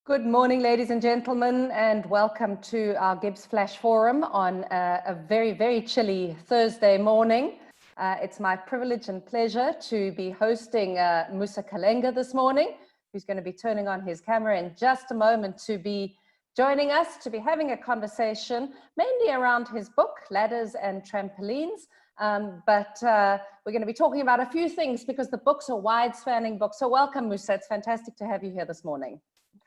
Good morning, ladies and gentlemen, and welcome to our GIBS Flash Forum on a very, very chilly Thursday morning. It's my privilege and pleasure to be hosting Musa Kalenga this morning, who's going to be turning on his camera in just a moment to be joining us, to be having a conversation, mainly around his book, Ladders and Trampolines. But we're going to be talking about a few things because the book's a wide-spanning book. So welcome, Musa. It's fantastic to have you here this morning.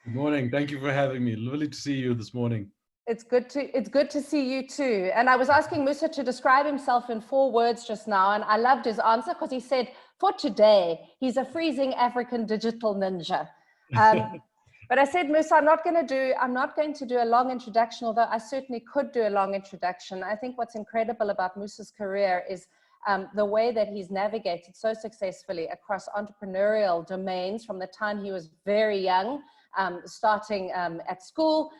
Good morning. Thank you for having me. Lovely to see you this morning. It's good to see you too. And I was asking Musa to describe himself in 4 words just now, and I loved his answer because he said, for today, he's a freezing African digital ninja. But I said, Musa, I'm not going to do a long introduction, although I certainly could do a long introduction. I think what's incredible about Musa's career is the way that he's navigated so successfully across entrepreneurial domains from the time he was very young, starting at school,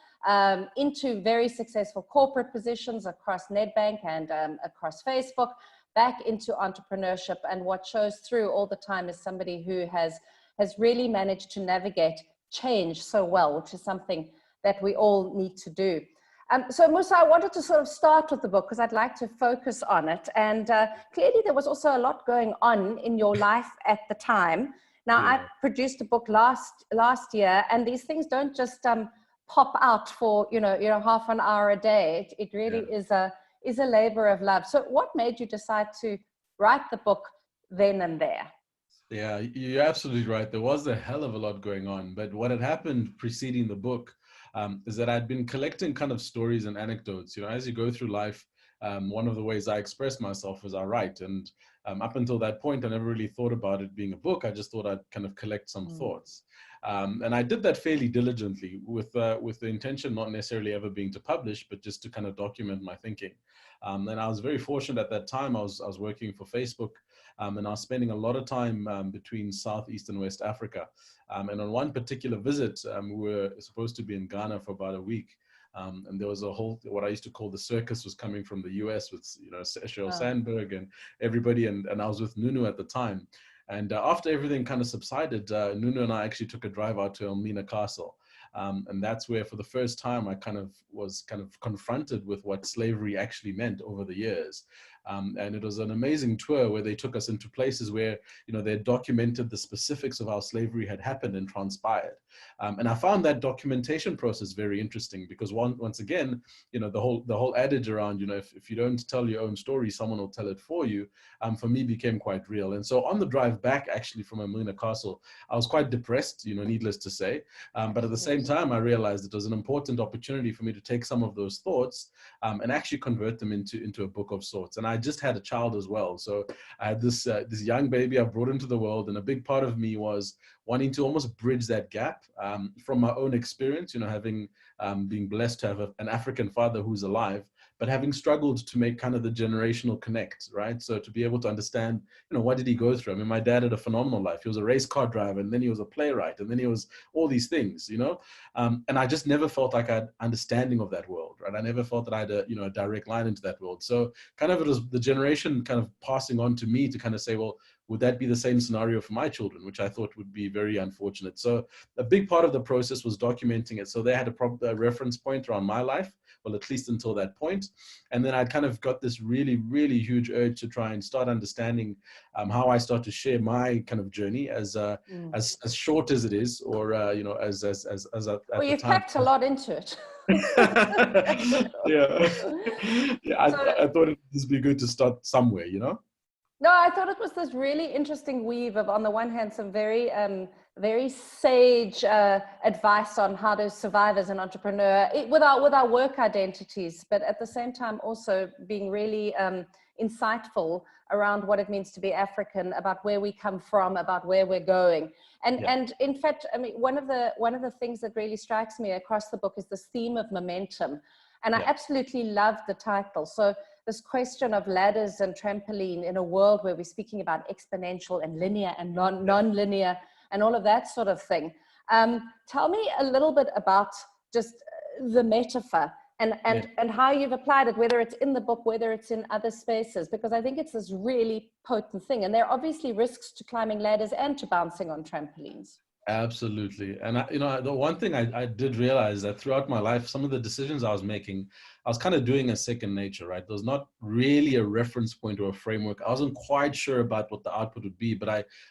into very successful corporate positions across Nedbank and across Facebook, back into entrepreneurship. And what shows through all the time is somebody who has really managed to navigate change so well, which is something that we all need to do. So Musa, I wanted to sort of start with the book because I'd like to focus on it. And clearly there was also a lot going on in your life at the time. Now, I produced a book last year, and these things don't just pop out for half an hour a day. It really is a labor of love. So what made you decide to write the book then and there? Yeah, you're absolutely right. There was a hell of a lot going on, but what had happened preceding the book is that I'd been collecting kind of stories and anecdotes. You know, as you go through life, one of the ways I express myself is I write. And up until that point, I never really thought about it being a book. I just thought I'd kind of collect some thoughts. And I did that fairly diligently with the intention not necessarily ever being to publish, but just to kind of document my thinking. And I was very fortunate at that time. I was working for Facebook, and I was spending a lot of time between Southeast and West Africa. And on one particular visit, we were supposed to be in Ghana for about a week. And there was a whole, what I used to call the circus was coming from the US with, Sheryl Sandberg and everybody. And I was with Nunu at the time. And after everything kind of subsided, Nunu and I actually took a drive out to Elmina Castle. And that's where, for the first time, I was confronted with what slavery actually meant over the years. And it was an amazing tour where they took us into places where, they documented the specifics of how slavery had happened and transpired. And I found that documentation process very interesting because once again, the whole adage around, if you don't tell your own story, someone will tell it for you, for me became quite real. And so on the drive back actually from Elmina Castle, I was quite depressed, needless to say. But at the same time, I realized it was an important opportunity for me to take some of those thoughts and actually convert them into a book of sorts. And I just had a child as well. So I had this young baby I brought into the world, and a big part of me was wanting to almost bridge that gap from my own experience, having being blessed to have an African father who's alive, but having struggled to make kind of the generational connect, right? So to be able to understand, what did he go through? I mean, my dad had a phenomenal life. He was a race car driver, and then he was a playwright, and then he was all these things, and I just never felt like I had understanding of that world, right? I never felt that I had a direct line into that world. So kind of it was the generation kind of passing on to me to kind of say, well, would that be the same scenario for my children, which I thought would be very unfortunate. So a big part of the process was documenting it. So they had a reference point around my life, well, at least until that point. And then I kind of got this really, really huge urge to try and start understanding how I start to share my kind of journey as short as it is, or, as well, you've packed a lot into it. I thought it would just be good to start somewhere, No, I thought it was this really interesting weave of, on the one hand, some very, very sage advice on how to survive as an entrepreneur with our work identities, but at the same time also being really insightful around what it means to be African, about where we come from, about where we're going. And in fact, I mean, one of the things that really strikes me across the book is this theme of momentum. And I absolutely love the title. So this question of ladders and trampoline in a world where we're speaking about exponential and linear and non-linear and all of that sort of thing. Tell me a little bit about just the metaphor and how you've applied it, whether it's in the book, whether it's in other spaces, because I think it's this really potent thing. And there are obviously risks to climbing ladders and to bouncing on trampolines. Absolutely. And the one thing I did realize that throughout my life, some of the decisions I was making, I was kind of doing as second nature, right? There was not really a reference point or a framework. I wasn't quite sure about what the output would be, but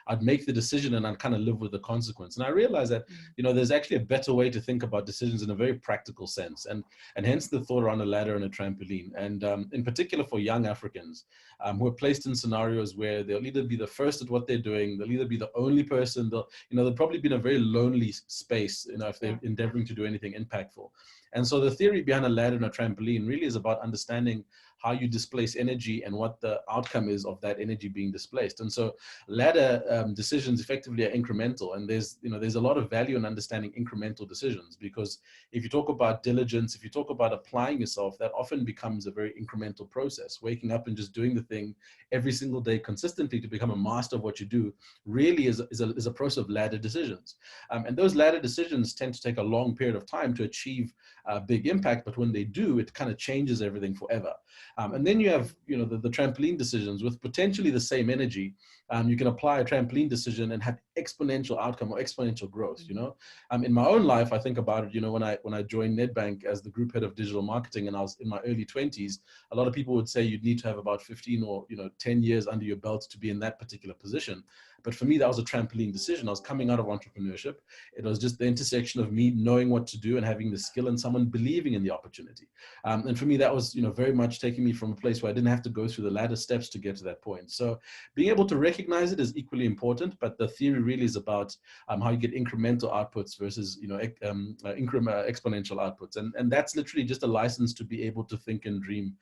I'd make the decision and I'd kind of live with the consequence. And I realized that, there's actually a better way to think about decisions in a very practical sense. And hence the thought around a ladder and a trampoline. And in particular for young Africans who are placed in scenarios where they'll either be the first at what they're doing, they'll either be the only person, they'll probably be in a very lonely space, if they're endeavoring to do anything impactful. And so the theory behind a ladder and a trampoline really is about understanding how you displace energy and what the outcome is of that energy being displaced. And so ladder decisions effectively are incremental. And there's a lot of value in understanding incremental decisions, because if you talk about diligence, if you talk about applying yourself, that often becomes a very incremental process. Waking up and just doing the thing every single day consistently to become a master of what you do really is a process of ladder decisions. And those ladder decisions tend to take a long period of time to achieve big impact, but when they do, it kind of changes everything forever. And then you have, the trampoline decisions with potentially the same energy. You can apply a trampoline decision and have exponential outcome or exponential growth. In my own life, I think about it. When I joined Nedbank as the group head of digital marketing, and I was in my early 20s, a lot of people would say you'd need to have about 15 or 10 years under your belt to be in that particular position. But for me, that was a trampoline decision. I was coming out of entrepreneurship. It was just the intersection of me knowing what to do and having the skill and someone believing in the opportunity. And for me, that was, very much taking me from a place where I didn't have to go through the ladder steps to get to that point. So being able to recognize it is equally important, but the theory really is about how you get incremental outputs versus, exponential outputs. And that's literally just a license to be able to think and dream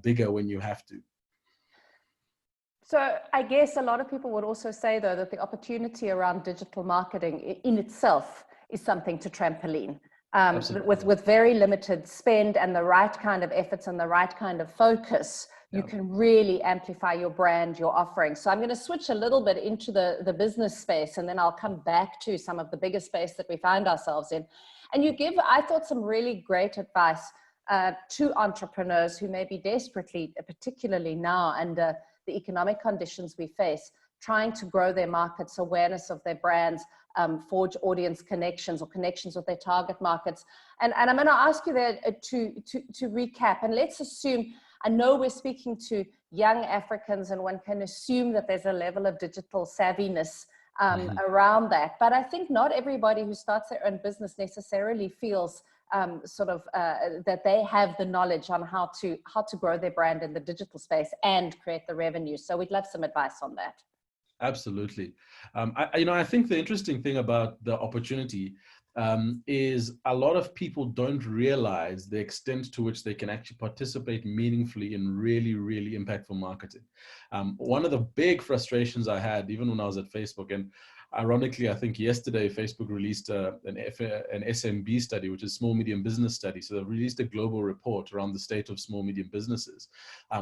bigger when you have to. So I guess a lot of people would also say, though, that the opportunity around digital marketing in itself is something to trampoline. With very limited spend and the right kind of efforts and the right kind of focus, you can really amplify your brand, your offering. So I'm going to switch a little bit into the business space, and then I'll come back to some of the bigger space that we find ourselves in. And you give, I thought, some really great advice to entrepreneurs who may be desperately, particularly now under the economic conditions we face, trying to grow their markets, awareness of their brands, forge audience connections or connections with their target markets. And I'm going to ask you there to recap. And let's assume, I know we're speaking to young Africans, and one can assume that there's a level of digital savviness around that. But I think not everybody who starts their own business necessarily feels that they have the knowledge on how to grow their brand in the digital space and create the revenue. So we'd love some advice on that. Absolutely. I think the interesting thing about the opportunity is a lot of people don't realize the extent to which they can actually participate meaningfully in really, really impactful marketing. One of the big frustrations I had, even when I was at Facebook, and ironically, I think yesterday Facebook released an SMB study, which is small medium business study. So they released a global report around the state of small medium businesses,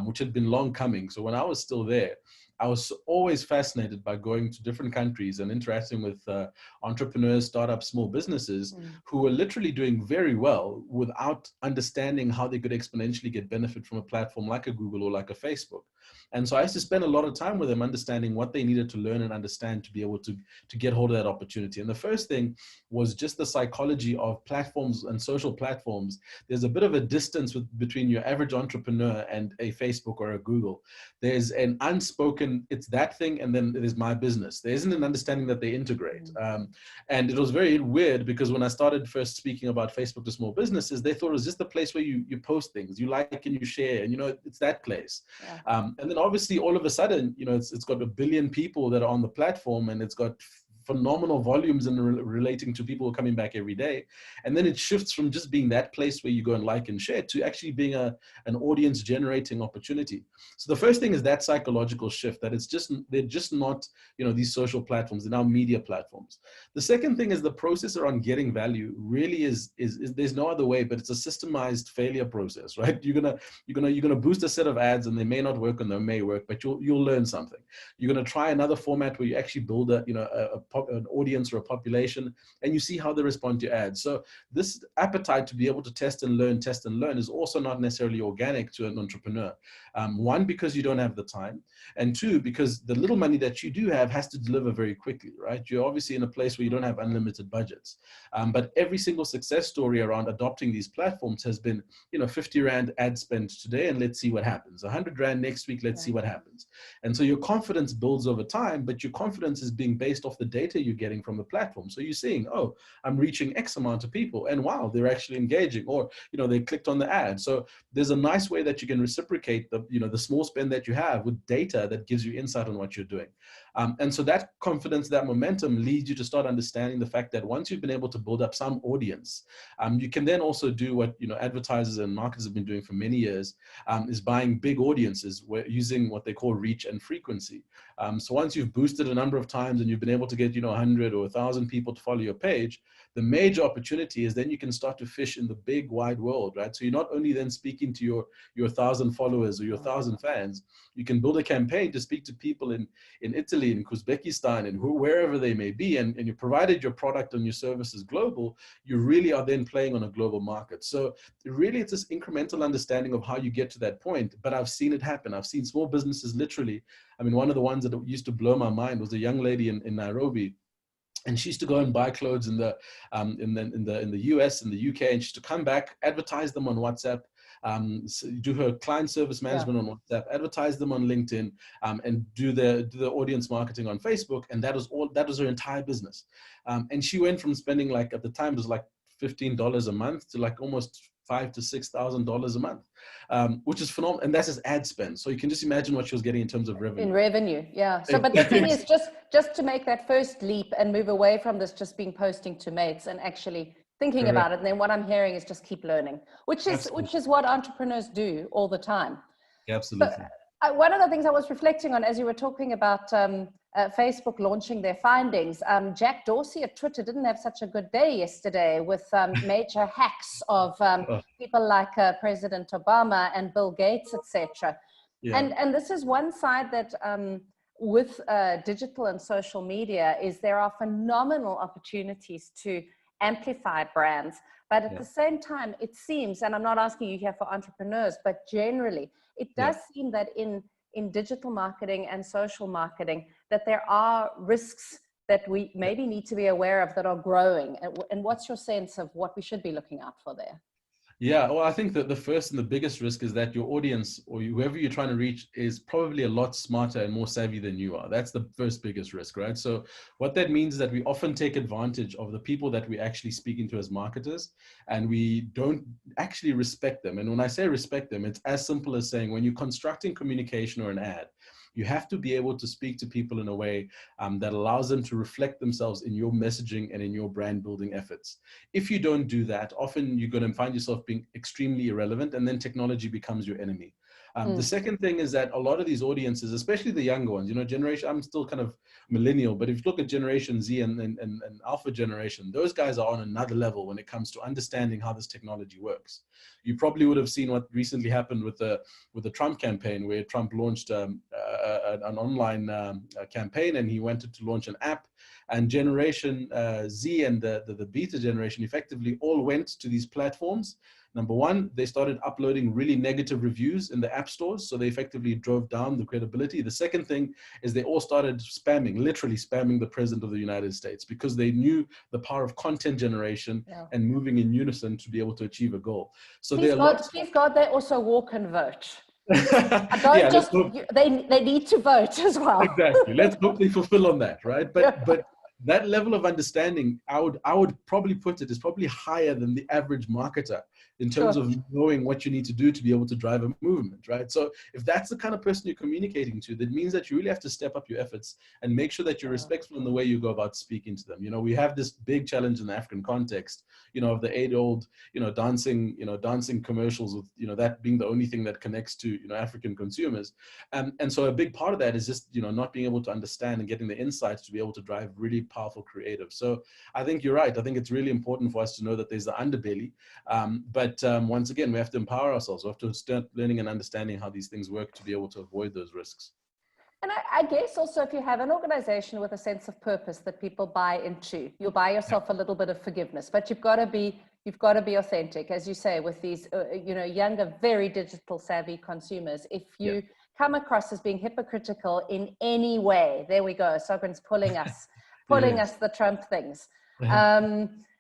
which had been long coming. So when I was still there, I was always fascinated by going to different countries and interacting with entrepreneurs, startups, small businesses who were literally doing very well without understanding how they could exponentially get benefit from a platform like a Google or like a Facebook. And so I used to spend a lot of time with them understanding what they needed to learn and understand to be able to get hold of that opportunity. And the first thing was just the psychology of platforms and social platforms. There's a bit of a distance between your average entrepreneur and a Facebook or a Google. There's an unspoken, it's that thing, and then it is my business. There isn't an understanding that they integrate. And it was very weird because when I started first speaking about Facebook to small businesses, they thought it was just the place where you post things, you like and you share, and it's that place. And then obviously all of a sudden, it's got 1 billion people that are on the platform, and it's got phenomenal volumes in relating to people coming back every day. And then it shifts from just being that place where you go and like and share to actually being an audience generating opportunity. So the first thing is that psychological shift, that they're just not, these social platforms, they're now media platforms. The second thing is the process around getting value really is there's no other way, but it's a systemized failure process, right? You're gonna boost a set of ads and they may not work and they may work, but you'll learn something. You're gonna try another format where you actually build a an audience or a population, and you see how they respond to ads. So this appetite to be able to test and learn is also not necessarily organic to an entrepreneur. One, because you don't have the time, and two, because the little money that you do have has to deliver very quickly, right? You're obviously in a place where you don't have unlimited budgets. But every single success story around adopting these platforms has been, 50 Rand ad spend today, and let's see what happens. 100 Rand next week, let's see what happens. And so your confidence builds over time, but your confidence is being based off the data you're getting from the platform. So you're seeing, oh, I'm reaching X amount of people, and wow, they're actually engaging, or, they clicked on the ad. So there's a nice way that you can reciprocate the small spend that you have with data that gives you insight on what you're doing. And so that confidence, that momentum leads you to start understanding the fact that once you've been able to build up some audience, you can then also do what advertisers and marketers have been doing for many years, is buying big audiences using what they call reach and frequency. So once you've boosted a number of times and you've been able to get 100 or 1,000 people to follow your page, the major opportunity is then you can start to fish in the big wide world, right? So you're not only then speaking to your 1,000 followers or your 1,000 fans, you can build a campaign to speak to people in Italy, in Uzbekistan, and wherever they may be, and you provided your product and your service is global, you really are then playing on a global market. So really it's this incremental understanding of how you get to that point, but I've seen it happen. I've seen small businesses literally, one of the ones that used to blow my mind was a young lady in Nairobi. And she used to go and buy clothes in the US and the UK, and she used to come back, advertise them on WhatsApp, so do her client service management on WhatsApp, advertise them on LinkedIn, and do the audience marketing on Facebook, and that was her entire business. And she went from spending, at the time it was like $15 a month to almost $5,000 to $6,000 a month, which is phenomenal. And that's just ad spend. So you can just imagine what she was getting in terms of revenue. In revenue, yeah. So, but the thing is just to make that first leap and move away from this just being posting to mates and actually thinking about it. And then what I'm hearing is just keep learning, which is what entrepreneurs do all the time. Absolutely. So, one of the things I was reflecting on as you were talking about Facebook launching their findings, Jack Dorsey at Twitter didn't have such a good day yesterday with major hacks of people like President Obama and Bill Gates, etc. Yeah. And this is one side that with digital and social media is there are phenomenal opportunities to amplify brands. But at the same time, it seems, and I'm not asking you here for entrepreneurs, but generally, it does seem that in digital marketing and social marketing, that there are risks that we maybe need to be aware of that are growing. And what's your sense of what we should be looking out for there? Yeah, well, I think that the first and the biggest risk is that your audience or whoever you're trying to reach is probably a lot smarter and more savvy than you are. That's the first biggest risk, right? So what that means is that we often take advantage of the people that we're actually speaking to as marketers, and we don't actually respect them. And when I say respect them, it's as simple as saying when you're constructing communication or an ad, you have to be able to speak to people in a way that allows them to reflect themselves in your messaging and in your brand building efforts. If you don't do that, often you're going to find yourself being extremely irrelevant, and then technology becomes your enemy. The second thing is that a lot of these audiences, especially the younger ones, generation, I'm still kind of millennial, but if you look at Generation Z and Alpha generation, those guys are on another level when it comes to understanding how this technology works. You probably would have seen what recently happened with the Trump campaign, where Trump launched an online campaign, and he wanted to launch an app, and Generation Z and the beta generation effectively all went to these platforms. Number one, they started uploading really negative reviews in the app stores, so they effectively drove down the credibility. The second thing is they all started spamming, literally spamming the president of the United States, because they knew the power of content generation and moving in unison to be able to achieve a goal. So please God, they also walk and vote. They need to vote as well. Exactly. Let's hope they fulfill on that, right? But that level of understanding, I would probably put it, is probably higher than the average marketer in terms of knowing what you need to do to be able to drive a movement, right? So if that's the kind of person you're communicating to, that means that you really have to step up your efforts and make sure that you're respectful in the way you go about speaking to them. We have this big challenge in the African context, of the age-old, dancing commercials with, that being the only thing that connects to, African consumers. And so a big part of that is just, not being able to understand and getting the insights to be able to drive really powerful creative. So I think you're right. I think it's really important for us to know that there's the underbelly. But once again, we have to empower ourselves. We have to start learning and understanding how these things work to be able to avoid those risks. And I guess also if you have an organization with a sense of purpose that people buy into, you'll buy yourself a little bit of forgiveness, but you've got to be authentic, as you say, with these, younger, very digital savvy consumers. If you come across as being hypocritical in any way, there we go. Sogren's pulling us the Trump things.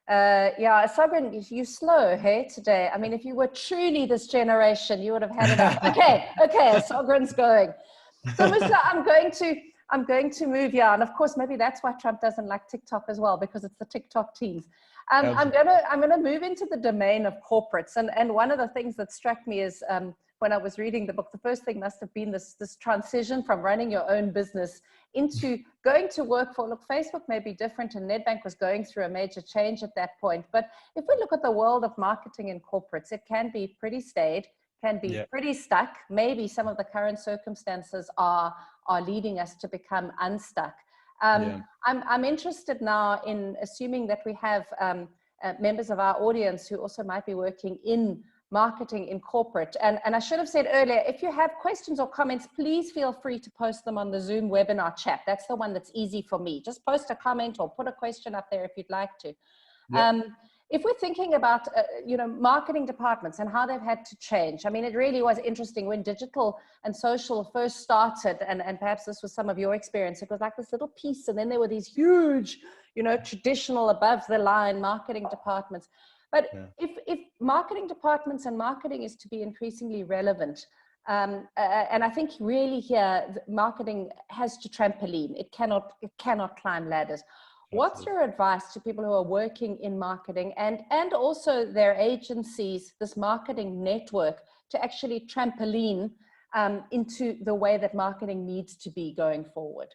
Sogren, you slow, hey, today. I mean, if you were truly this generation, you would have had it up. Okay, Sogren's going. So Musa, I'm going to move here, and of course, maybe that's why Trump doesn't like TikTok as well, because it's the TikTok teens. I'm gonna move into the domain of corporates, and one of the things that struck me is when I was reading the book, the first thing must have been this transition from running your own business into going to work for. Look, Facebook may be different, and Nedbank was going through a major change at that point. But if we look at the world of marketing in corporates, it can be pretty staid, can be pretty stuck. Maybe some of the current circumstances are leading us to become unstuck. I'm interested now in assuming that we have members of our audience who also might be working in marketing in corporate. And I should have said earlier, if you have questions or comments, please feel free to post them on the Zoom webinar chat. That's the one that's easy for me. Just post a comment or put a question up there if you'd like to. If we're thinking about, marketing departments and how they've had to change, I mean, it really was interesting when digital and social first started, and perhaps this was some of your experience. It was like this little piece, and then there were these huge, traditional above the line marketing departments. But if marketing departments and marketing is to be increasingly relevant, and I think really here, marketing has to trampoline. It cannot climb ladders. What's your advice to people who are working in marketing and also their agencies, this marketing network, to actually trampoline into the way that marketing needs to be going forward?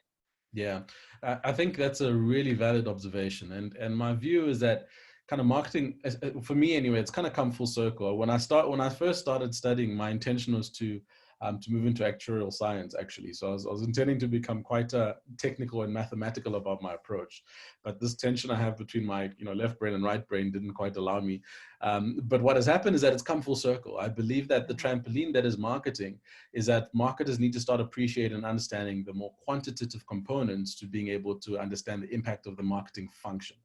Yeah, I think that's a really valid observation. And my view is that kind of marketing, for me anyway, it's kind of come full circle. When I first started studying, my intention was to move into actuarial science, actually. So I was intending to become quite technical and mathematical about my approach. But this tension I have between my left brain and right brain didn't quite allow me. But what has happened is that it's come full circle. I believe that the trampoline that is marketing is that marketers need to start appreciating and understanding the more quantitative components to being able to understand the impact of the marketing function.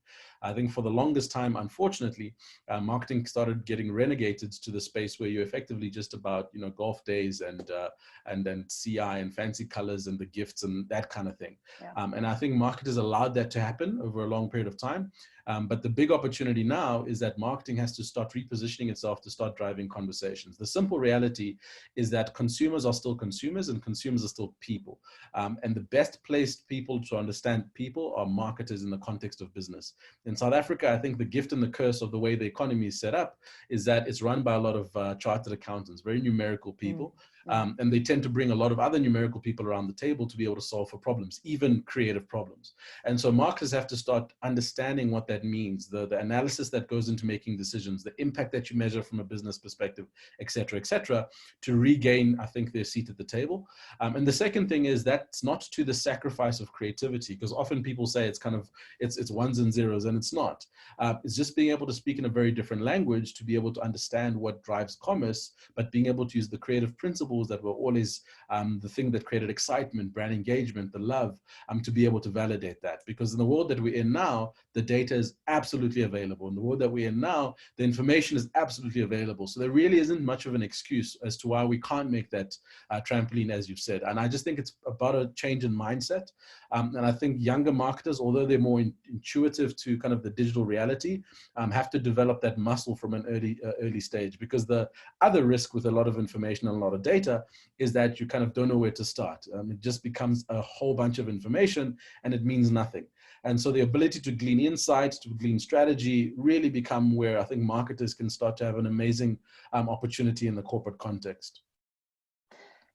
I think for the longest time, unfortunately, marketing started getting renegated to the space where you're effectively just about, golf days and then CI and fancy colors and the gifts and that kind of thing. And I think marketers allowed that to happen over a long period of time. But the big opportunity now is that marketing has to start repositioning itself to start driving conversations. The simple reality is that consumers are still consumers and consumers are still people. And the best placed people to understand people are marketers in the context of business. In South Africa, I think the gift and the curse of the way the economy is set up is that it's run by a lot of chartered accountants, very numerical people. And they tend to bring a lot of other numerical people around the table to be able to solve for problems, even creative problems. And so marketers have to start understanding what that means, the analysis that goes into making decisions, the impact that you measure from a business perspective, et cetera, to regain, I think, their seat at the table. And the second thing is that's not to the sacrifice of creativity, because often people say it's kind of, it's ones and zeros, and it's not. It's just being able to speak in a very different language to be able to understand what drives commerce, but being able to use the creative principles that were always the thing that created excitement, brand engagement, the love, to be able to validate that. Because in the world that we're in now, the data is absolutely available. In the world that we're in now, the information is absolutely available. So there really isn't much of an excuse as to why we can't make that trampoline, as you've said. And I just think it's about a change in mindset. And I think younger marketers, although they're more intuitive to kind of the digital reality, have to develop that muscle from an early stage. Because the other risk with a lot of information and a lot of data is that you kind of don't know where to start. It just becomes a whole bunch of information and it means nothing. And so the ability to glean insights, to glean strategy really become where I think marketers can start to have an amazing opportunity in the corporate context.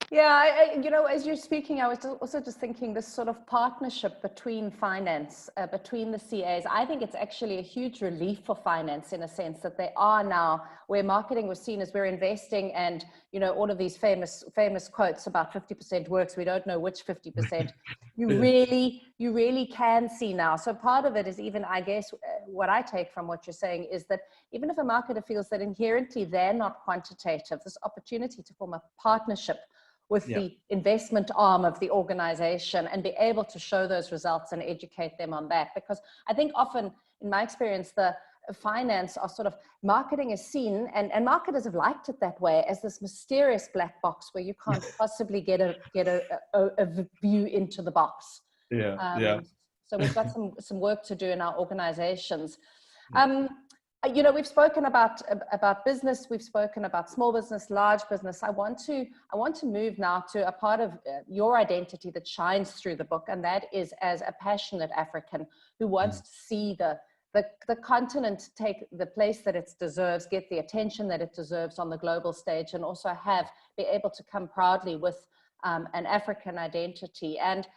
Yeah, as you're speaking, I was also just thinking this sort of partnership between finance, between the CAs. I think it's actually a huge relief for finance in a sense that they are now where marketing was seen as we're investing, and all of these famous quotes about 50% works. We don't know which 50%. You really can see now. So part of it is even, I guess, what I take from what you're saying is that even if a marketer feels that inherently they're not quantitative, this opportunity to form a partnership with Yeah. the investment arm of the organization and be able to show those results and educate them on that. Because I think often, in my experience, the finance are sort of, marketing is seen, and marketers have liked it that way, as this mysterious black box where you can't possibly get a view into the box. Yeah. So we've got some work to do in our organizations. Yeah. You know, we've spoken about business, we've spoken about small business, large business. I want to move now to a part of your identity that shines through the book, and that is as a passionate African who wants to see the continent take the place that it deserves, get the attention that it deserves on the global stage, and also be able to come proudly with an African identity. And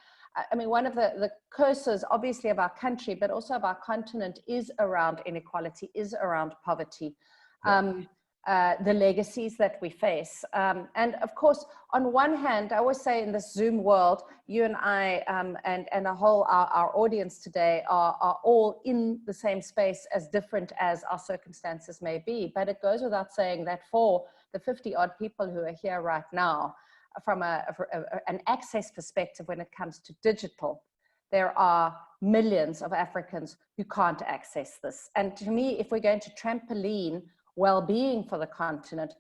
I mean, one of the curses, obviously, of our country, but also of our continent, is around inequality, is around poverty, the legacies that we face. And of course, on one hand, I always say in this Zoom world, you and I and the whole, our audience today are all in the same space, as different as our circumstances may be. But it goes without saying that for the 50 odd people who are here right now, from an access perspective, when it comes to digital, there are millions of Africans who can't access this. And to me, if we're going to trampoline well-being for the continent,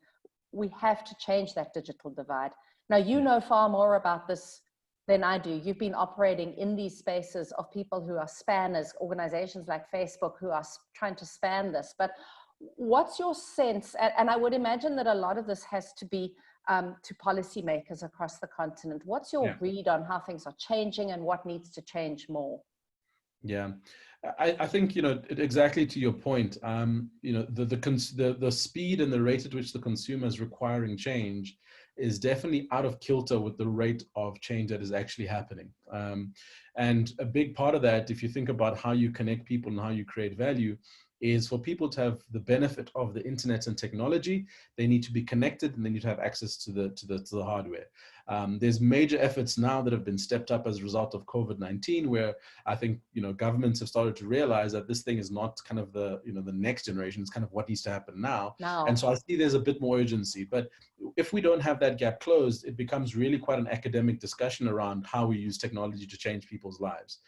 we have to change that digital divide. Now, you know far more about this than I do. You've been operating in these spaces of people who are spanners, organizations like Facebook who are trying to span this. But what's your sense? And I would imagine that a lot of this has to be to policymakers across the continent. What's your read on how things are changing and what needs to change more? Yeah, I think, you know, exactly to your point, you know, the speed and the rate at which the consumer is requiring change is definitely out of kilter with the rate of change that is actually happening. And a big part of that, if you think about how you connect people and how you create value, is for people to have the benefit of the internet and technology. They need to be connected, and they need to have access to the hardware. There's major efforts now that have been stepped up as a result of COVID-19, where I think, you know, governments have started to realize that this thing is not kind of the, you know, the next generation. It's kind of what needs to happen now. And so I see there's a bit more urgency. But if we don't have that gap closed, it becomes really quite an academic discussion around how we use technology to change people's lives.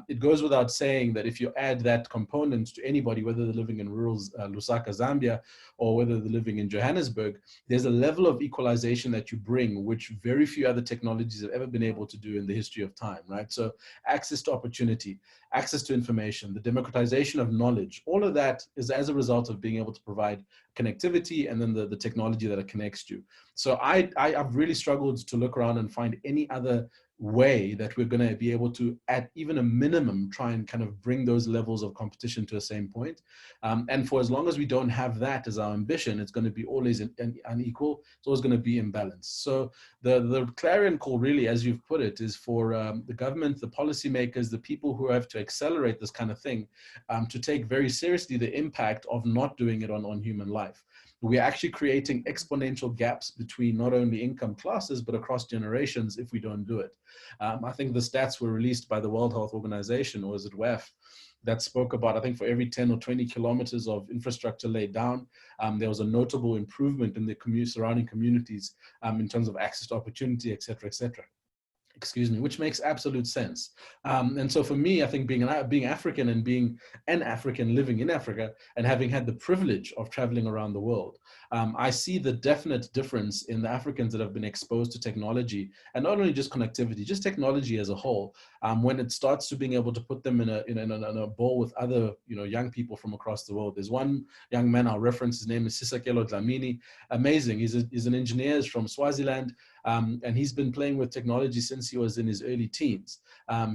It goes without saying that if you add that component to anybody, whether they're living in rural Lusaka, Zambia, or whether they're living in Johannesburg, there's a level of equalization that you bring, which very few other technologies have ever been able to do in the history of time, right? So access to opportunity, access to information, the democratization of knowledge, all of that is as a result of being able to provide connectivity and then the technology that it connects to. So I've really struggled to look around and find any other way that we're going to be able to, at even a minimum, try and kind of bring those levels of competition to the same point. And for as long as we don't have that as our ambition, it's going to be always unequal. It's always going to be imbalanced. So the clarion call, really, as you've put it, is for the government, the policymakers, the people who have to accelerate this kind of thing, to take very seriously the impact of not doing it on human life. We're actually creating exponential gaps between not only income classes, but across generations if we don't do it. I think the stats were released by the World Health Organization, or is it WEF, that spoke about, I think, for every 10 or 20 kilometers of infrastructure laid down, there was a notable improvement in the surrounding communities in terms of access to opportunity, et cetera, excuse me, which makes absolute sense. And so for me, I think being African and being an African living in Africa and having had the privilege of traveling around the world, I see the definite difference in the Africans that have been exposed to technology, and not only just connectivity, just technology as a whole, when it starts to being able to put them in a bowl with other, you know, young people from across the world. There's one young man I'll reference, his name is Sisakelo Dlamini, amazing. He's an engineer, he's from Swaziland, and he's been playing with technology since he was in his early teens.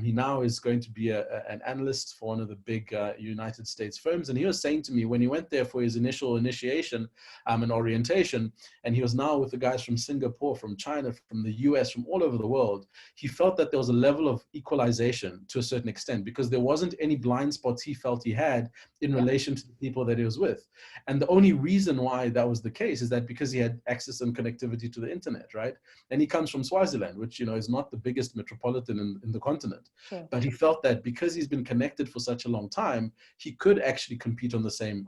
He now is going to be an analyst for one of the big United States firms. And he was saying to me when he went there for his initial initiation and orientation, and he was now with the guys from Singapore, from China, from the US, from all over the world, he felt that there was a level of equalization to a certain extent, because there wasn't any blind spots he felt he had in relation to the people that he was with. And the only reason why that was the case is that because he had access and connectivity to the internet, right? And he comes from Swaziland, which, is not the biggest metropolitan in the continent. Sure. But he felt that because he's been connected for such a long time, he could actually compete on the same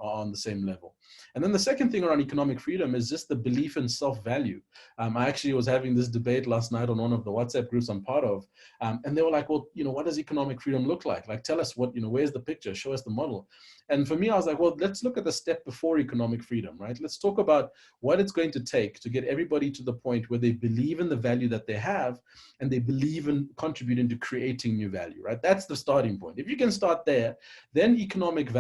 level. And then the second thing around economic freedom is just the belief in self-value. I actually was having this debate last night on one of the WhatsApp groups I'm part of. And they were like, well, what does economic freedom look like? Like, tell us what, where's the picture? Show us the model. And for me, I was like, well, let's look at the step before economic freedom, right? Let's talk about what it's going to take to get everybody to the point where they believe in the value that they have and they believe in contributing to creating new value, right? That's the starting point. If you can start there, then economic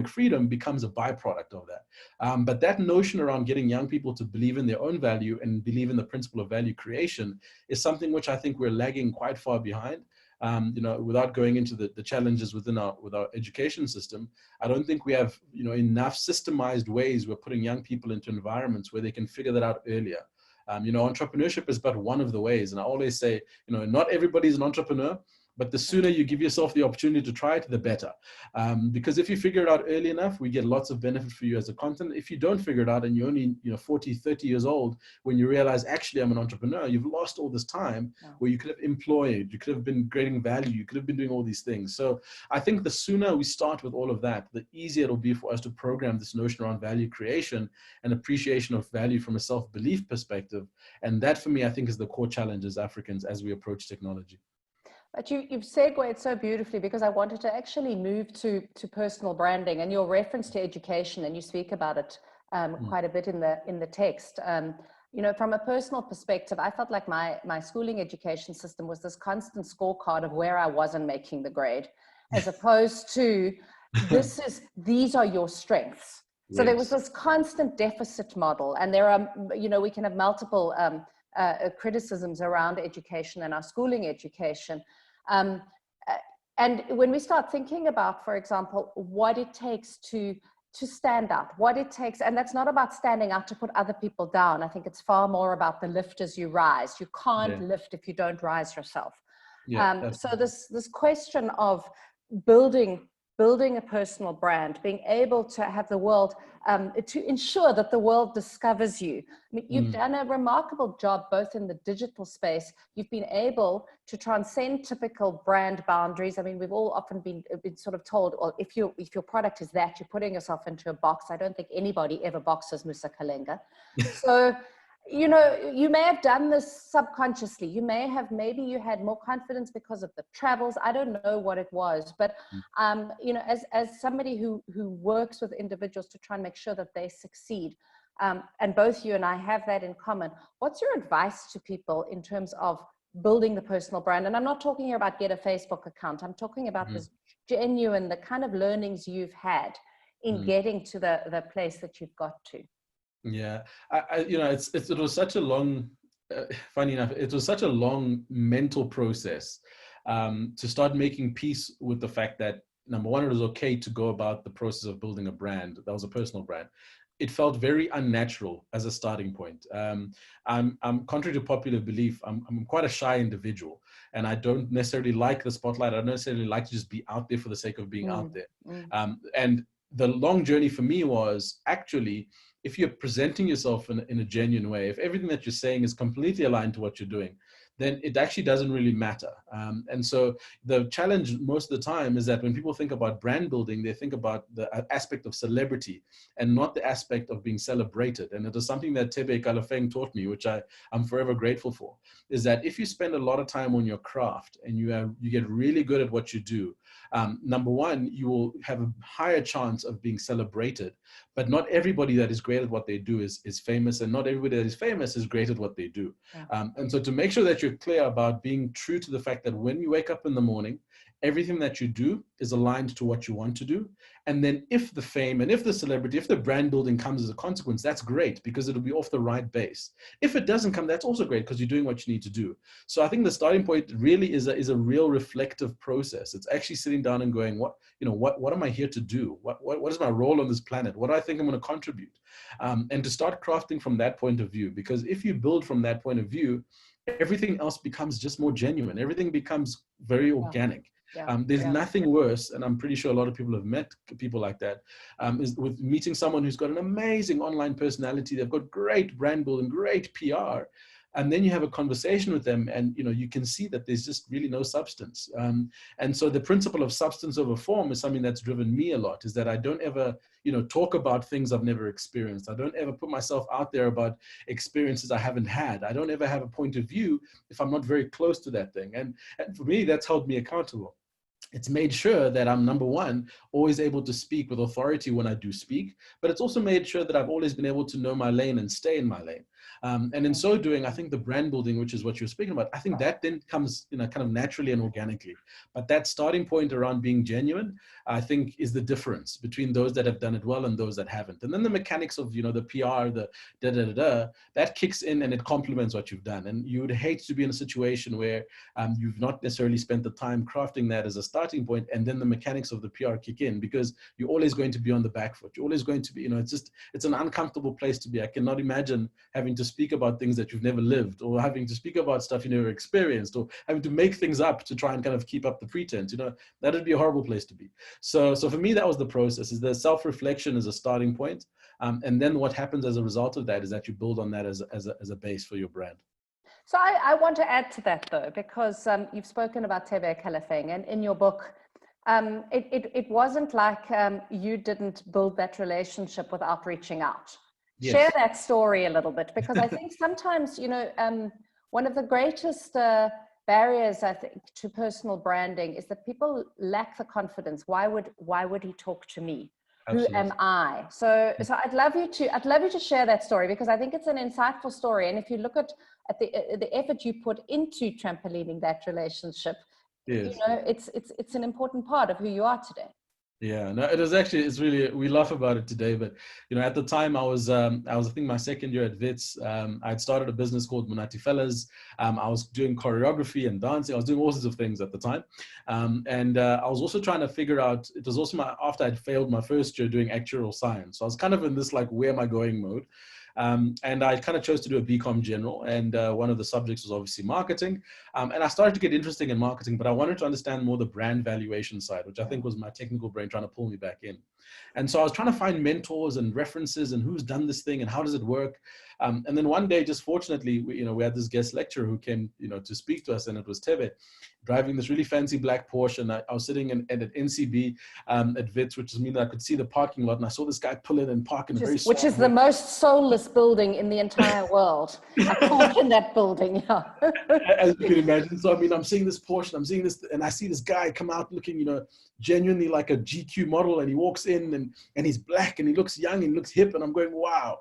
freedom becomes a byproduct of that. But that notion around getting young people to believe in their own value and believe in the principle of value creation is something which I think we're lagging quite far behind. Without going into the challenges with our education system, I don't think we have, enough systemized ways we're putting young people into environments where they can figure that out earlier. Entrepreneurship is but one of the ways. And I always say, not everybody's an entrepreneur, but the sooner you give yourself the opportunity to try it, the better. Because if you figure it out early enough, we get lots of benefit for you as a continent. If you don't figure it out and you're only 40, 30 years old, when you realize, actually, I'm an entrepreneur, you've lost all this time where you could have employed, you could have been creating value, you could have been doing all these things. So I think the sooner we start with all of that, the easier it'll be for us to program this notion around value creation and appreciation of value from a self-belief perspective. And that, for me, I think is the core challenge as Africans as we approach technology. But you've segued so beautifully, because I wanted to actually move to personal branding and your reference to education, and you speak about it quite a bit in the text. From a personal perspective, I felt like my schooling education system was this constant scorecard of where I wasn't making the grade, as opposed to these are your strengths. So there was this constant deficit model, and there are, we can have multiple criticisms around education and our schooling education. And when we start thinking about, for example, what it takes to stand out, what it takes, and that's not about standing out to put other people down. I think it's far more about the lift as you rise. You can't lift if you don't rise yourself. So this question of building a personal brand, being able to have the world, to ensure that the world discovers you. I mean, you've done a remarkable job both in the digital space. You've been able to transcend typical brand boundaries. I mean, we've all often been sort of told, well, if your product is that, you're putting yourself into a box. I don't think anybody ever boxes Musa Kalenga. So, you may have done this subconsciously. Maybe you had more confidence because of the travels. I don't know what it was, but, as somebody who works with individuals to try and make sure that they succeed, and both you and I have that in common, what's your advice to people in terms of building the personal brand? And I'm not talking here about get a Facebook account. I'm talking about this genuine, the kind of learnings you've had in getting to the place that you've got to. Yeah, it was such a long, funny enough, it was such a long mental process to start making peace with the fact that, number one, it was okay to go about the process of building a brand. That was a personal brand. It felt very unnatural as a starting point. I'm contrary to popular belief, I'm quite a shy individual, and I don't necessarily like the spotlight. I don't necessarily like to just be out there for the sake of being out there. And the long journey for me was actually, if you're presenting yourself in a genuine way, if everything that you're saying is completely aligned to what you're doing, then it actually doesn't really matter. And so the challenge most of the time is that when people think about brand building, they think about the aspect of celebrity and not the aspect of being celebrated. And it is something that Tebe Kalafeng taught me, which I'm forever grateful for, is that if you spend a lot of time on your craft and you get really good at what you do, number one, you will have a higher chance of being celebrated. But not everybody that is great at what they do is famous, and not everybody that is famous is great at what they do. And so to make sure that you're clear about being true to the fact that when you wake up in the morning, everything that you do is aligned to what you want to do. And then if the fame and if the celebrity, if the brand building comes as a consequence, that's great because it'll be off the right base. If it doesn't come, that's also great because you're doing what you need to do. So I think the starting point really is a real reflective process. It's actually sitting down and going, what am I here to do? What is my role on this planet? What do I think I'm going to contribute? And to start crafting from that point of view, because if you build from that point of view, everything else becomes just more genuine. Everything becomes very organic. There's nothing worse, and I'm pretty sure a lot of people have met people like that, is with meeting someone who's got an amazing online personality. They've got great brand building, great PR, And then you have a conversation with them, and you can see that there's just really no substance. And so the principle of substance over form is something that's driven me a lot, is that I don't ever talk about things I've never experienced. I don't ever put myself out there about experiences I haven't had. I don't ever have a point of view if I'm not very close to that thing. And for me, that's held me accountable. It's made sure that I'm, number one, always able to speak with authority when I do speak, but it's also made sure that I've always been able to know my lane and stay in my lane. And in so doing, I think the brand building, which is what you're speaking about, I think that then comes, kind of naturally and organically. But that starting point around being genuine, I think, is the difference between those that have done it well and those that haven't. And then the mechanics of, the PR, the that kicks in and it complements what you've done. And you would hate to be in a situation where you've not necessarily spent the time crafting that as a starting point, and then the mechanics of the PR kick in, because you're always going to be on the back foot. You're always going to be, it's an uncomfortable place to be. I cannot imagine having to speak about things that you've never lived, or having to speak about stuff you never experienced, or having to make things up to try and kind of keep up the pretense. That would be a horrible place to be. So for me, that was the process, is the self-reflection is a starting point. And then what happens as a result of that is that you build on that as a base for your brand. So I want to add to that, though, because you've spoken about Tebe Kalafeng, and in your book, it wasn't like you didn't build that relationship without reaching out. Yes. Share that story a little bit, because I think sometimes, one of the greatest barriers, I think, to personal branding is that people lack the confidence. Why would he talk to me? Absolutely. Who am I? So I'd love you to share that story, because I think it's an insightful story. And if you look at the effort you put into trampolining that relationship, yes, it's an important part of who you are today. Yeah, no, it's really, we laugh about it today, but at the time I was I think my second year at WITS. I'd started a business called Monati Fellas. I was doing choreography and dancing. I was doing all sorts of things at the time. And I was also trying to figure out, it was also after I'd failed my first year doing actuarial science. So I was kind of in this like, where am I going mode? And I kind of chose to do a BCom general, and one of the subjects was obviously marketing. And I started to get interested in marketing, but I wanted to understand more the brand valuation side, which I think was my technical brain trying to pull me back in. And so I was trying to find mentors and references and who's done this thing and how does it work. And then one day, just fortunately, we had this guest lecturer who came, to speak to us, and it was Tebe, driving this really fancy black Porsche. And I was sitting at NCB at WITS, which means that I could see the parking lot. And I saw this guy pull in and park in a very which is the most soulless building in the entire world. I park in that building, yeah. As you can imagine. So, I'm seeing this Porsche, and I'm seeing this, and I see this guy come out looking, genuinely like a GQ model. And he walks in and he's black and he looks young and looks hip. And I'm going, wow.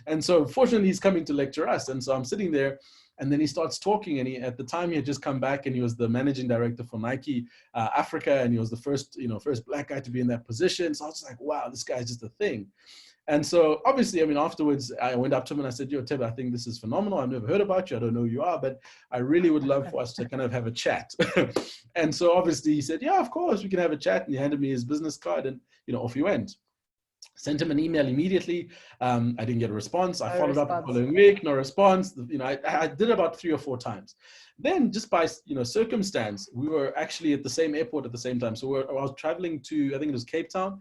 And so fortunately, he's coming to lecture us. And so I'm sitting there, and then he starts talking. And at the time, he had just come back, and he was the managing director for Nike Africa. And he was the first black guy to be in that position. So I was just like, wow, this guy's just a thing. And so obviously, afterwards, I went up to him and I said, yo, Tebe, I think this is phenomenal. I've never heard about you. I don't know who you are, but I really would love for us to kind of have a chat. And so obviously he said, yeah, of course, we can have a chat. And he handed me his business card, and, off he went. Sent him an email immediately. I didn't get a response. I followed up the following week, no response. I did it about 3 or 4 times. Then just by, circumstance, we were actually at the same airport at the same time. So I was traveling to, I think it was Cape Town.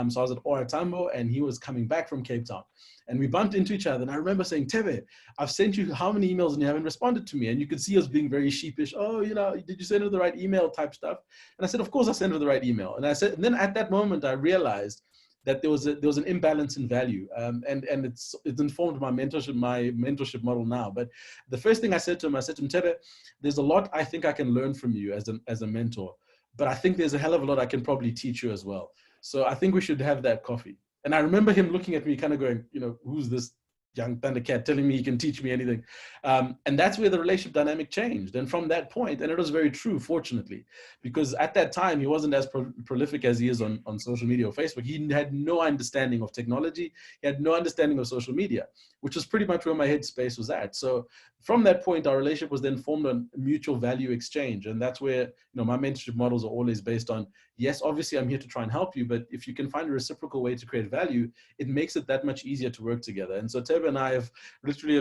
So I was at OR Tambo, and he was coming back from Cape Town. And we bumped into each other. And I remember saying, Tebe, I've sent you how many emails and you haven't responded to me? And you could see us being very sheepish. Oh, did you send her the right email type stuff? And I said, of course I sent her the right email. And and then at that moment, I realized that there was an imbalance in value, and it's informed my mentorship model now. But the first thing I said to him, Tebe, there's a lot I think I can learn from you as a mentor, but I think there's a hell of a lot I can probably teach you as well. So I think we should have that coffee. And I remember him looking at me, kind of going, who's this young Thundercat telling me he can teach me anything? And that's where the relationship dynamic changed. And from that point, and it was very true, fortunately, because at that time, he wasn't as prolific as he is on social media or Facebook. He had no understanding of technology. He had no understanding of social media, which was pretty much where my headspace was at. So from that point, our relationship was then formed on mutual value exchange. And that's where, my mentorship models are always based on, yes, obviously I'm here to try and help you, but if you can find a reciprocal way to create value, it makes it that much easier to work together. And so Tebe and I have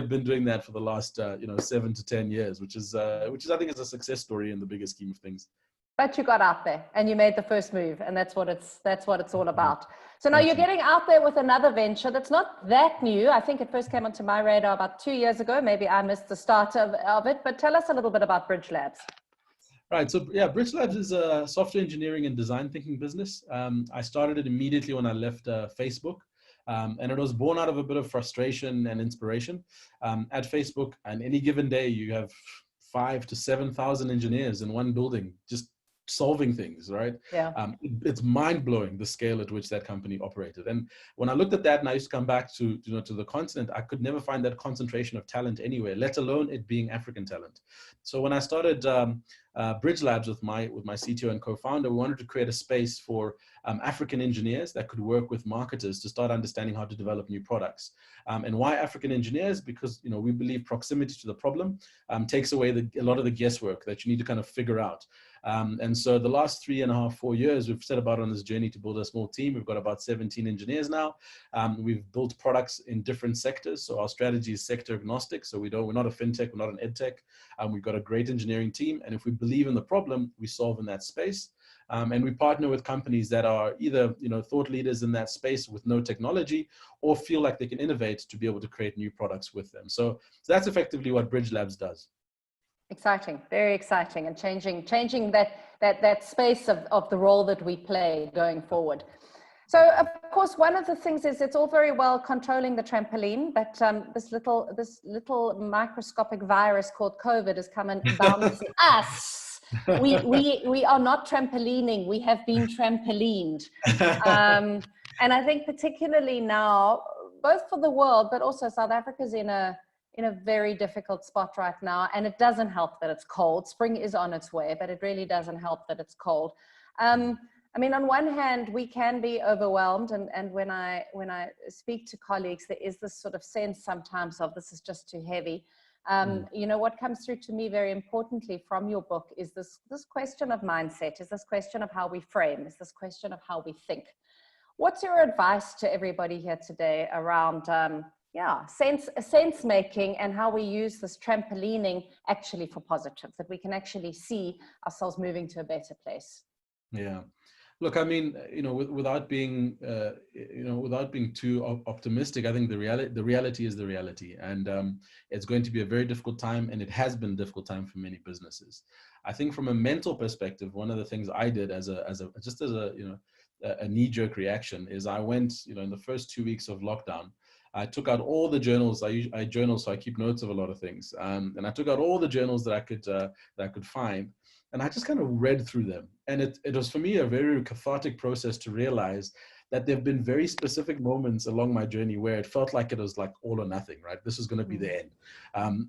been doing that for the last, 7 to 10 years, which is I think is a success story in the bigger scheme of things. But you got out there and you made the first move, and that's what it's all about. So now you're Absolutely. getting out there with another venture that's not that new. I think it first came onto my radar about 2 years ago. Maybe I missed the start of it, but tell us a little bit about Bridge Labs. Right. So yeah, Bridge Labs is a software engineering and design thinking business. I started it immediately when I left Facebook. And it was born out of a bit of frustration and inspiration. At Facebook, on any given day, you have 5,000 to 7,000 engineers in one building, just solving things, right? Yeah. It's mind blowing the scale at which that company operated. And when I looked at that, and I used to come back to to the continent, I could never find that concentration of talent anywhere, let alone it being African talent. So when I started Bridge Labs with my CTO and co-founder, we wanted to create a space for African engineers that could work with marketers to start understanding how to develop new products. And why African engineers? Because we believe proximity to the problem takes away a lot of the guesswork that you need to kind of figure out. And so the last 3.5, 4 years, we've set about on this journey to build a small team. We've got about 17 engineers now. We've built products in different sectors. So our strategy is sector agnostic. So we're not a fintech, we're not an edtech. We've got a great engineering team. And if we believe in the problem, we solve in that space. And we partner with companies that are either thought leaders in that space with no technology, or feel like they can innovate to be able to create new products with them. So that's effectively what Bridge Labs does. Exciting, very exciting, and changing that space of the role that we play going forward. So of course, one of the things is it's all very well controlling the trampoline, but this little microscopic virus called COVID has come and bounced us. We are not trampolining, we have been trampolined. And I think particularly now, both for the world, but also South Africa's in a very difficult spot right now. And it doesn't help that it's cold. Spring is on its way, but it really doesn't help that it's cold. I mean, on one hand, we can be overwhelmed. And when I speak to colleagues, there is this sort of sense sometimes of this is just too heavy. What comes through to me very importantly from your book is this question of mindset, is this question of how we frame, is this question of how we think. What's your advice to everybody here today around sense making and how we use this trampolining actually for positive, that we can actually see ourselves moving to a better place? Yeah. Look, I mean, without being too optimistic, I think the reality is the reality, and it's going to be a very difficult time, and it has been a difficult time for many businesses. I think from a mental perspective, one of the things I did as a knee-jerk reaction is I went, in the first 2 weeks of lockdown, I took out all the journals. I journal, so I keep notes of a lot of things, and I took out all the journals that I could find. And I just kind of read through them. And it was for me a very cathartic process to realize that there have been very specific moments along my journey where it felt like it was like all or nothing, right? This is going to be the end.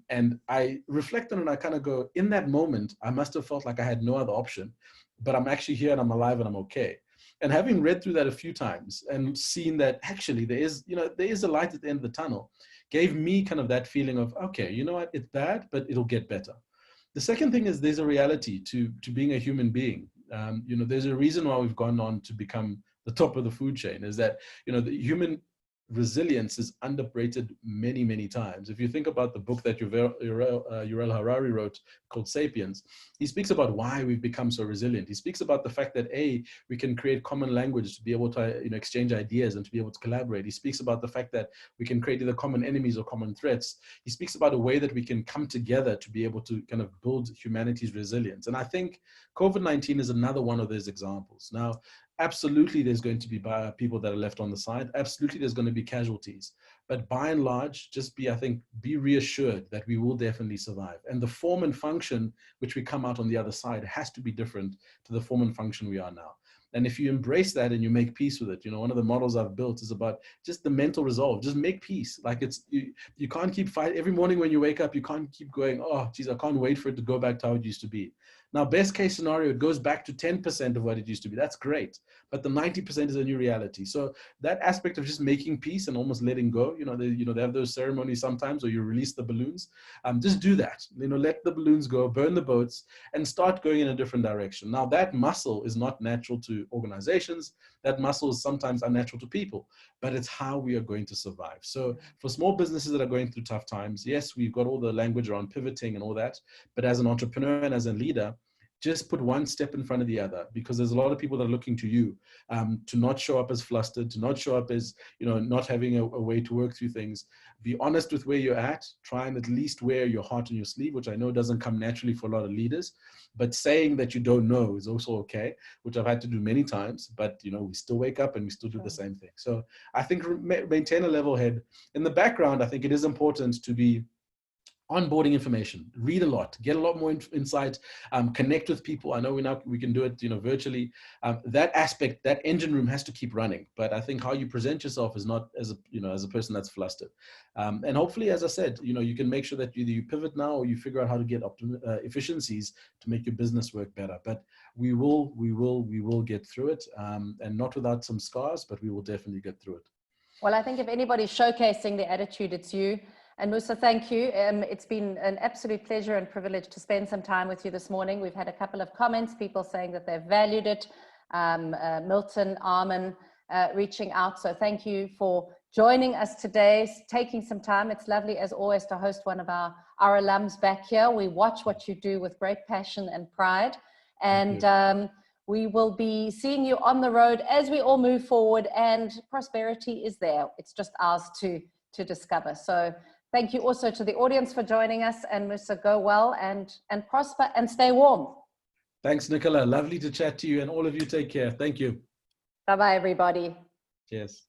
And I reflect on it and I kind of go, in that moment, I must have felt like I had no other option, but I'm actually here and I'm alive and I'm okay. And having read through that a few times and seen that actually there is a light at the end of the tunnel, gave me kind of that feeling of, okay, you know what, it's bad, but it'll get better. The second thing is there's a reality to being a human being. There's a reason why we've gone on to become the top of the food chain, is that, the human resilience is underrated many, many times. If you think about the book that Yuval Harari wrote called Sapiens, he speaks about why we've become so resilient. He speaks about the fact that we can create common language to be able to exchange ideas and to be able to collaborate. He speaks about the fact that we can create either common enemies or common threats. He speaks about a way that we can come together to be able to kind of build humanity's resilience. And I think COVID-19 is another one of those examples. Now, absolutely, there's going to be people that are left on the side. Absolutely, there's going to be casualties. But by and large, be reassured that we will definitely survive. And the form and function which we come out on the other side has to be different to the form and function we are now. And if you embrace that and you make peace with it, one of the models I've built is about just the mental resolve. Just make peace. Like you can't keep fighting. Every morning when you wake up, you can't keep going, oh, geez, I can't wait for it to go back to how it used to be. Now, best case scenario, it goes back to 10% of what it used to be. That's great. But the 90% is a new reality. So that aspect of just making peace and almost letting go, they have those ceremonies sometimes where you release the balloons. Just do that. Let the balloons go, burn the boats, and start going in a different direction. Now, that muscle is not natural to organizations. That muscle is sometimes unnatural to people, but it's how we are going to survive. So for small businesses that are going through tough times, yes, we've got all the language around pivoting and all that, but as an entrepreneur and as a leader, just put one step in front of the other, because there's a lot of people that are looking to you to not show up as flustered, to not show up as, not having a way to work through things. Be honest with where you're at. Try and at least wear your heart on your sleeve, which I know doesn't come naturally for a lot of leaders. But saying that you don't know is also okay, which I've had to do many times. But, we still wake up and we still do the same thing. So I think maintain a level head. In the background, I think it is important to be onboarding information, read a lot, get a lot more insight, connect with people. I know we can do it, virtually. That aspect, that engine room has to keep running. But I think how you present yourself is not as a person that's flustered. And hopefully, as I said, you can make sure that either you pivot now or you figure out how to get efficiencies to make your business work better. But we will get through it, and not without some scars, but we will definitely get through it. Well, I think if anybody's showcasing the attitude, it's you. And Musa, thank you. It's been an absolute pleasure and privilege to spend some time with you this morning. We've had a couple of comments, people saying that they've valued it. Milton, Armin reaching out. So thank you for joining us today, taking some time. It's lovely, as always, to host one of our alums back here. We watch what you do with great passion and pride. And we will be seeing you on the road as we all move forward, and prosperity is there. It's just ours to discover. So thank you also to the audience for joining us, and Musa, go well and prosper and stay warm. Thanks, Nicola. Lovely to chat to you, and all of you take care. Thank you. Bye-bye, everybody. Cheers.